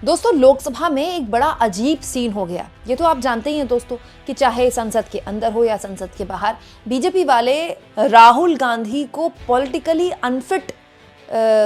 दोस्तों लोकसभा में एक बड़ा अजीब सीन हो गया। ये तो आप जानते ही हैं दोस्तों कि चाहे संसद के अंदर हो या संसद के बाहर, बीजेपी वाले राहुल गांधी को पॉलिटिकली अनफिट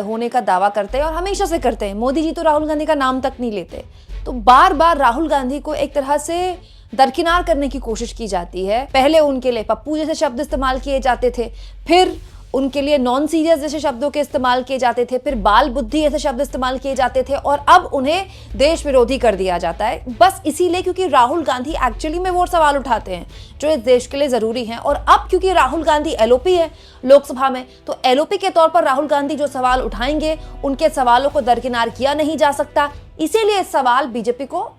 होने का दावा करते हैं और हमेशा से करते हैं। मोदी जी तो राहुल गांधी का नाम तक नहीं लेते। तो बार बार राहुल गांधी को एक तरह से दरकिनार करने की कोशिश की जाती है। पहले उनके लिए पप्पू जैसे शब्द इस्तेमाल किए जाते थे, फिर उनके लिए नॉन सीरियस जैसे शब्दों के इस्तेमाल किए जाते थे, फिर बाल बुद्धि ऐसे शब्द इस्तेमाल किए जाते थे और अब उन्हें देश विरोधी कर दिया जाता है, बस इसीलिए क्योंकि राहुल गांधी एक्चुअली में वो सवाल उठाते हैं जो इस देश के लिए जरूरी हैं। और अब क्योंकि राहुल गांधी एलओपी है लोकसभा में, तो एलओपी के तौर पर राहुल गांधी जो सवाल उठाएंगे उनके सवालों को दरकिनार किया नहीं जा सकता। इसीलिए सवाल बीजेपी को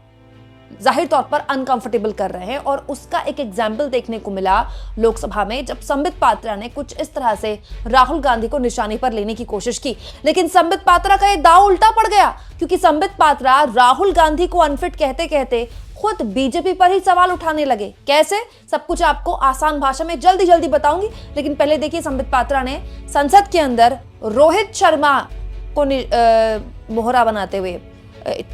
जाहिर तौर पर अनकंफर्टेबल कर रहे हैं। और उसका एक एग्जाम्पल देखने को मिला लोकसभा में, जब संबित पात्रा ने कुछ इस तरह से राहुल गांधी को निशाने पर लेने की कोशिश की। लेकिन संबित पात्रा का ये दांव उल्टा पड़ गया, क्योंकि संबित पात्रा राहुल गांधी को अनफिट कहते कहते खुद बीजेपी पर ही सवाल उठाने लगे। कैसे, सब कुछ आपको आसान भाषा में जल्दी जल्दी बताऊंगी। लेकिन पहले देखिए, संबित पात्रा ने संसद के अंदर रोहित शर्मा को मोहरा बनाते हुए,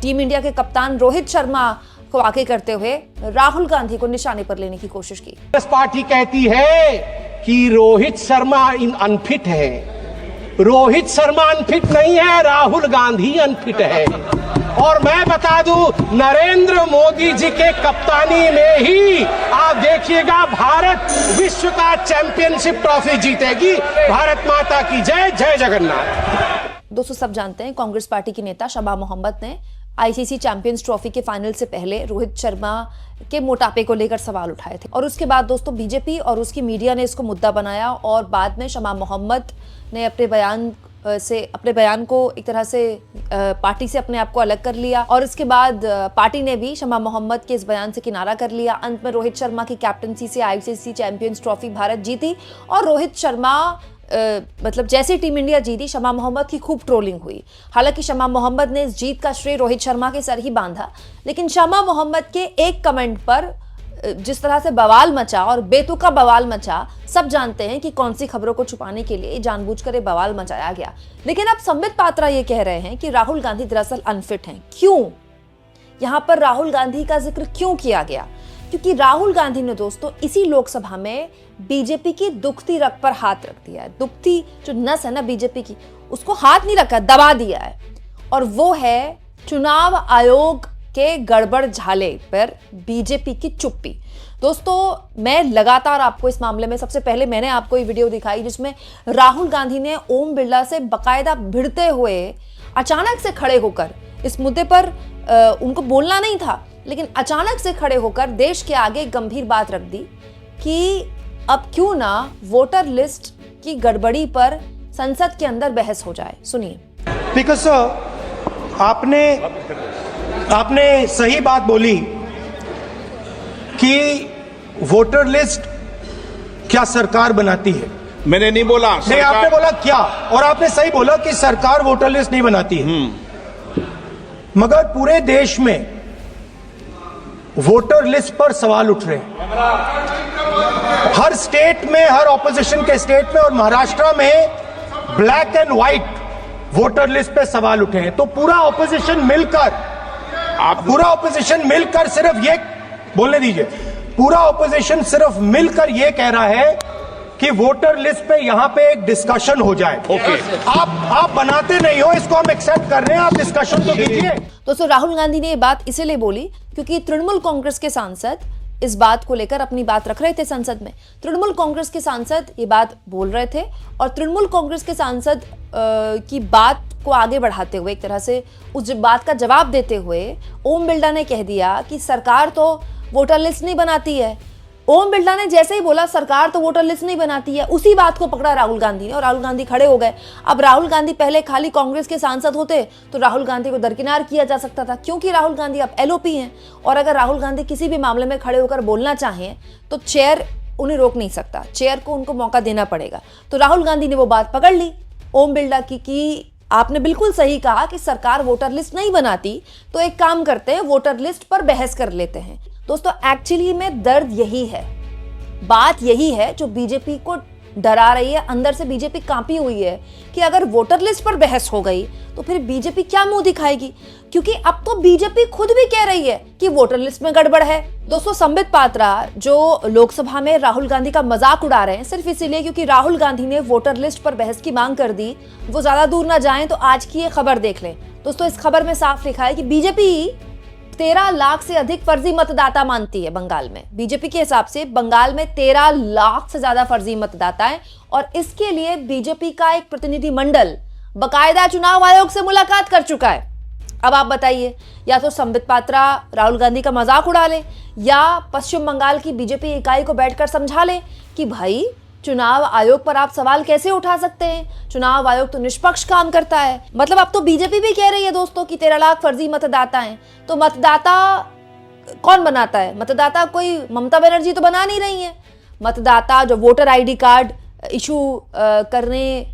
टीम इंडिया के कप्तान रोहित शर्मा को आगे करते हुए राहुल गांधी को निशाने पर लेने की कोशिश की। कांग्रेस पार्टी कहती है कि रोहित शर्मा अनफिट है। रोहित शर्मा अनफिट नहीं है, राहुल गांधी अनफिट है। और मैं बता दूं, नरेंद्र मोदी जी के कप्तानी में ही आप देखिएगा भारत विश्व का चैंपियनशिप ट्रॉफी जीतेगी। भारत माता की जय, जय जगन्नाथ। दोस्तों सब जानते हैं, कांग्रेस पार्टी की नेता शबा मोहम्मद ने आईसीसी चैंपियंस ट्रॉफी के फाइनल से पहले रोहित शर्मा के मोटापे को लेकर सवाल उठाए थे। और उसके बाद दोस्तों बीजेपी और उसकी मीडिया ने इसको मुद्दा बनाया और बाद में शबा मोहम्मद ने अपने बयान को एक तरह से पार्टी से अपने आप को अलग कर लिया। और इसके बाद पार्टी ने भी शबा मोहम्मद के इस बयान से किनारा कर लिया। अंत में रोहित शर्मा की कैप्टनसी से आईसीसी चैंपियंस ट्रॉफी भारत जीती। और रोहित शर्मा मतलब जैसे टीम इंडिया जीती, शबा मोहम्मद की खूब ट्रोलिंग हुई। हालांकि शबा मोहम्मद ने इस जीत का श्रेय रोहित शर्मा के सर ही बांधा। लेकिन शबा मोहम्मद के एक कमेंट पर जिस तरह से बवाल मचा और बेतुका बवाल मचा, सब जानते हैं कि कौन सी खबरों को छुपाने के लिए जानबूझकर ये बवाल मचाया गया। लेकिन अब संबित पात्रा ये कह रहे हैं कि राहुल गांधी दरअसल अनफिट हैं। क्यों? यहां पर राहुल गांधी का जिक्र क्यों किया गया? क्योंकि राहुल गांधी ने दोस्तों इसी लोकसभा में बीजेपी की दुखती रग पर हाथ रख दिया है। दुखती जो नस है ना बीजेपी की, उसको हाथ नहीं रखा, दबा दिया है। और वो है चुनाव आयोग के गड़बड़ झाले पर बीजेपी की चुप्पी। दोस्तों मैं लगातार आपको इस मामले में, सबसे पहले मैंने आपको ये वीडियो दिखाई जिसमें राहुल गांधी ने ओम बिरला से बकायदा भिड़ते हुए अचानक से खड़े होकर इस मुद्दे पर उनको बोलना नहीं था, लेकिन अचानक से खड़े होकर देश के आगे एक गंभीर बात रख दी कि अब क्यों ना वोटर लिस्ट की गड़बड़ी पर संसद के अंदर बहस हो जाए। सुनिए। स्पीकर सर, आपने सही बात बोली कि वोटर लिस्ट क्या सरकार बनाती है। मैंने नहीं बोला, नहीं, आपने बोला क्या, और आपने सही बोला कि सरकार वोटर लिस्ट नहीं बनाती है। मगर पूरे देश में वोटर लिस्ट पर सवाल उठ रहे हैं। हर स्टेट में, हर ऑपोजिशन के स्टेट में और महाराष्ट्र में black and white voter list पे सवाल उठे हैं। तो पूरा ऑपोजिशन मिलकर सिर्फ ये बोलने दीजिए, पूरा ऑपोजिशन सिर्फ मिलकर ये कह रहा है कि वोटर लिस्ट पे यहां पे एक डिस्कशन हो जाए। ओके। आप बनाते नहीं हो, इसको हम एक्सेप्ट कर रहे हैं, आप डिस्कशन तो कीजिए। दोस्तों राहुल गांधी ने ये बात इसलिए बोली क्योंकि तृणमूल कांग्रेस के सांसद इस बात को लेकर अपनी बात रख रहे थे संसद में। तृणमूल कांग्रेस के सांसद ये बात बोल रहे थे और तृणमूल कांग्रेस के सांसद की बात को आगे बढ़ाते हुए, एक तरह से उस बात का जवाब देते हुए ओम बिरला ने कह दिया कि सरकार तो वोटर लिस्ट नहीं बनाती है। ओम बिरला ने जैसे ही बोला सरकार तो वोटर लिस्ट नहीं बनाती है, उसी बात को पकड़ा राहुल गांधी ने और राहुल गांधी खड़े हो गए। अब राहुल गांधी पहले खाली कांग्रेस के सांसद होते तो राहुल गांधी को दरकिनार किया जा सकता था, क्योंकि राहुल गांधी अब एलओपी हैं और अगर राहुल गांधी किसी भी मामले में खड़े होकर बोलना चाहें तो चेयर उन्हें रोक नहीं सकता, चेयर को उनको मौका देना पड़ेगा। तो राहुल गांधी ने वो बात पकड़ ली ओम बिरला की कि आपने बिल्कुल सही कहा कि सरकार वोटर लिस्ट नहीं बनाती, तो एक काम करते हैं, वोटर लिस्ट पर बहस कर लेते हैं। दोस्तों एक्चुअली में दर्द यही है, बात यही है जो बीजेपी को डरा रही है, अंदर से बीजेपी कांपी हुई है कि अगर वोटर लिस्ट पर बहस हो गई तो फिर बीजेपी क्या मुंह दिखाएगी, क्योंकि अब तो बीजेपी खुद भी कह रही है कि वोटर लिस्ट में गड़बड़ है। दोस्तों, संबित पात्रा जो लोकसभा में राहुल गांधी का मजाक उड़ा रहे हैं सिर्फ इसीलिए क्योंकि राहुल गांधी ने वोटर लिस्ट पर बहस की मांग कर दी, वो ज्यादा दूर ना जाएं तो आज की ये खबर देख लें। दोस्तों, इस खबर में साफ लिखा है कि बीजेपी 13 लाख से अधिक फर्जी मतदाता मानती है बंगाल में। बीजेपी के हिसाब से बंगाल में 13 लाख से ज्यादा फर्जी मतदाता हैं और इसके लिए बीजेपी का एक प्रतिनिधिमंडल बकायदा चुनाव आयोग से मुलाकात कर चुका है। अब आप बताइए, या तो संबित पात्रा राहुल गांधी का मजाक उड़ा ले या पश्चिम बंगाल की बीजेपी इकाई को बैठकर समझा ले कि भाई चुनाव आयोग पर आप सवाल कैसे उठा सकते हैं, चुनाव आयोग तो निष्पक्ष काम करता है। मतलब अब तो बीजेपी भी कह रही है दोस्तों कि 13 लाख फर्जी मतदाता हैं, तो मतदाता कौन बनाता है? मतदाता कोई ममता बनर्जी तो बना नहीं रही है। मतदाता जो वोटर आईडी कार्ड इशू करने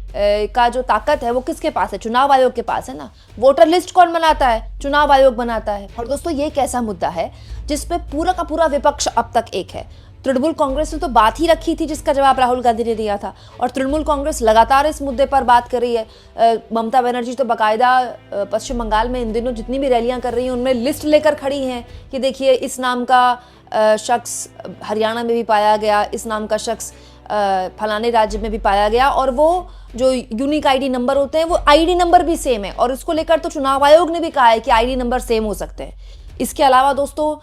का जो ताकत है वो किसके पास है? चुनाव आयोग के पास है ना। वोटर लिस्ट कौन बनाता है? चुनाव आयोग बनाता है। और दोस्तों, ये एक ऐसा मुद्दा है जिसपे पूरा का पूरा विपक्ष अब तक एक है। तृणमूल कांग्रेस ने तो बात ही रखी थी जिसका जवाब राहुल गांधी ने दिया था और तृणमूल कांग्रेस लगातार इस मुद्दे पर बात कर रही है। ममता बनर्जी तो बाकायदा पश्चिम बंगाल में इन दिनों जितनी भी रैलियां कर रही हैं उनमें लिस्ट लेकर खड़ी हैं कि देखिए इस नाम का शख्स हरियाणा में भी पाया गया, इस नाम का शख्स फलाने राज्य में भी पाया गया, और वो जो यूनिक आईडी नंबर होते हैं वो आईडी नंबर भी सेम है और इसको लेकर तो चुनाव आयोग ने भी कहा है कि आईडी नंबर सेम हो सकते हैं। इसके अलावा दोस्तों,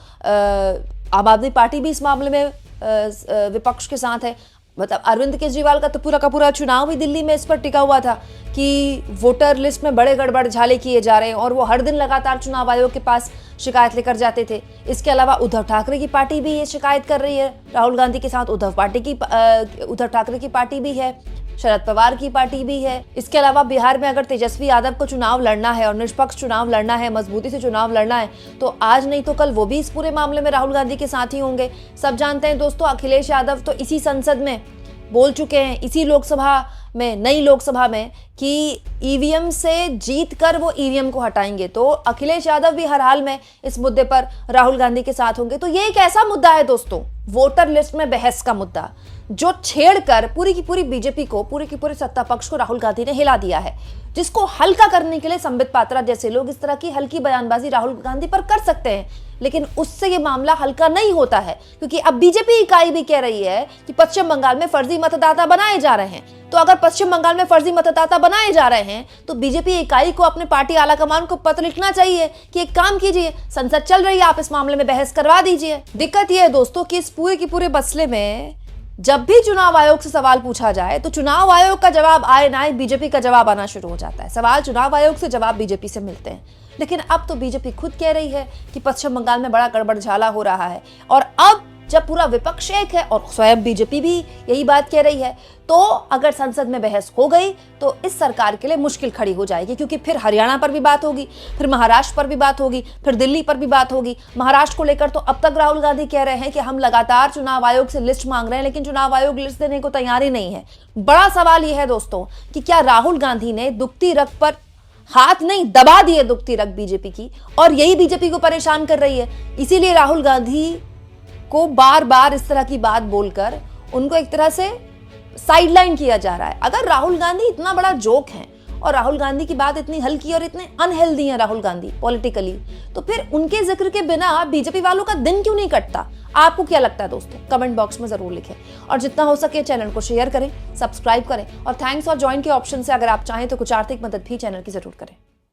आम आदमी पार्टी भी इस मामले में विपक्ष के साथ है। मतलब अरविंद केजरीवाल का तो पूरा का पूरा चुनाव ही दिल्ली में इस पर टिका हुआ था कि वोटर लिस्ट में बड़े गड़बड़ झाले किए जा रहे हैं और वो हर दिन लगातार चुनाव आयोग के पास शिकायत लेकर जाते थे। इसके अलावा उद्धव ठाकरे की पार्टी भी ये शिकायत कर रही है राहुल गांधी के साथ। उद्धव ठाकरे की पार्टी भी है, शरद पवार की पार्टी भी है। इसके अलावा बिहार में अगर तेजस्वी यादव को चुनाव लड़ना है और निष्पक्ष चुनाव लड़ना है, मजबूती से चुनाव लड़ना है, तो आज नहीं तो कल वो भी इस पूरे मामले में राहुल गांधी के साथ ही होंगे। सब जानते हैं दोस्तों, अखिलेश यादव तो इसी संसद में बोल चुके हैं, इसी लोकसभा में, नई लोकसभा में, कि ईवीएम से जीत कर वो ईवीएम को हटाएंगे। तो अखिलेश यादव भी हर हाल में इस मुद्दे पर राहुल गांधी के साथ होंगे। तो ये एक ऐसा मुद्दा है दोस्तों, वोटर लिस्ट में बहस का मुद्दा, जो छेड़कर पूरी की पूरी बीजेपी को, पूरी की पूरी सत्ता पक्ष को राहुल गांधी ने हिला दिया है, जिसको हल्का करने के लिए संबित पात्रा जैसे लोग इस तरह की हल्की बयानबाजी राहुल गांधी पर कर सकते हैं, लेकिन उससे ये मामला हल्का नहीं होता है, क्योंकि अब बीजेपी इकाई भी कह रही है कि पश्चिम बंगाल में फर्जी मतदाता बनाए जा रहे हैं। तो अगर पश्चिम बंगाल में फर्जी मतदाता बनाए जा रहे हैं तो बीजेपी इकाई को अपने पार्टी आलाकमान को पत्र लिखना चाहिए कि एक काम कीजिए, संसद चल रही है, आप इस मामले में बहस करवा दीजिए। दिक्कत यह है दोस्तों कि इस पूरे की पूरे मसले में जब भी चुनाव आयोग से सवाल पूछा जाए तो चुनाव आयोग का जवाब आए ना आए, बीजेपी का जवाब आना शुरू हो जाता है। सवाल चुनाव आयोग से, जवाब बीजेपी से मिलते हैं। लेकिन अब तो बीजेपी खुद कह रही है कि पश्चिम बंगाल में बड़ा गड़बड़झाला हो रहा है, और अब जब पूरा विपक्ष एक है और स्वयं बीजेपी भी यही बात कह रही है, तो अगर संसद में बहस हो गई तो इस सरकार के लिए मुश्किल खड़ी हो जाएगी, क्योंकि फिर हरियाणा पर भी बात होगी, फिर महाराष्ट्र पर भी बात होगी, फिर दिल्ली पर भी बात होगी। महाराष्ट्र को लेकर तो अब तक राहुल गांधी कह रहे हैं कि हम लगातार चुनाव आयोग से लिस्ट मांग रहे हैं, लेकिन चुनाव आयोग लिस्ट देने को तैयार ही नहीं है। बड़ा सवाल यह है दोस्तों कि क्या राहुल गांधी ने दुखती रग पर हाथ नहीं दबा दिए, दुखती रग बीजेपी की, और यही बीजेपी को परेशान कर रही है। इसीलिए राहुल गांधी को बार बार इस तरह की बात बोलकर उनको एक तरह से साइडलाइन किया जा रहा है। अगर राहुल गांधी इतना बड़ा जोक है और राहुल गांधी की बात इतनी हल्की और इतने अनहेल्दी है राहुल गांधी पॉलिटिकली, तो फिर उनके जिक्र के बिना बीजेपी वालों का दिन क्यों नहीं कटता? आपको क्या लगता है दोस्तों? कमेंट बॉक्स में जरूर लिखें और जितना हो सके चैनल को शेयर करें, सब्सक्राइब करें और थैंक्स और ज्वाइन के ऑप्शन से अगर आप चाहें तो कुछ आर्थिक मदद भी चैनल की जरूर करें।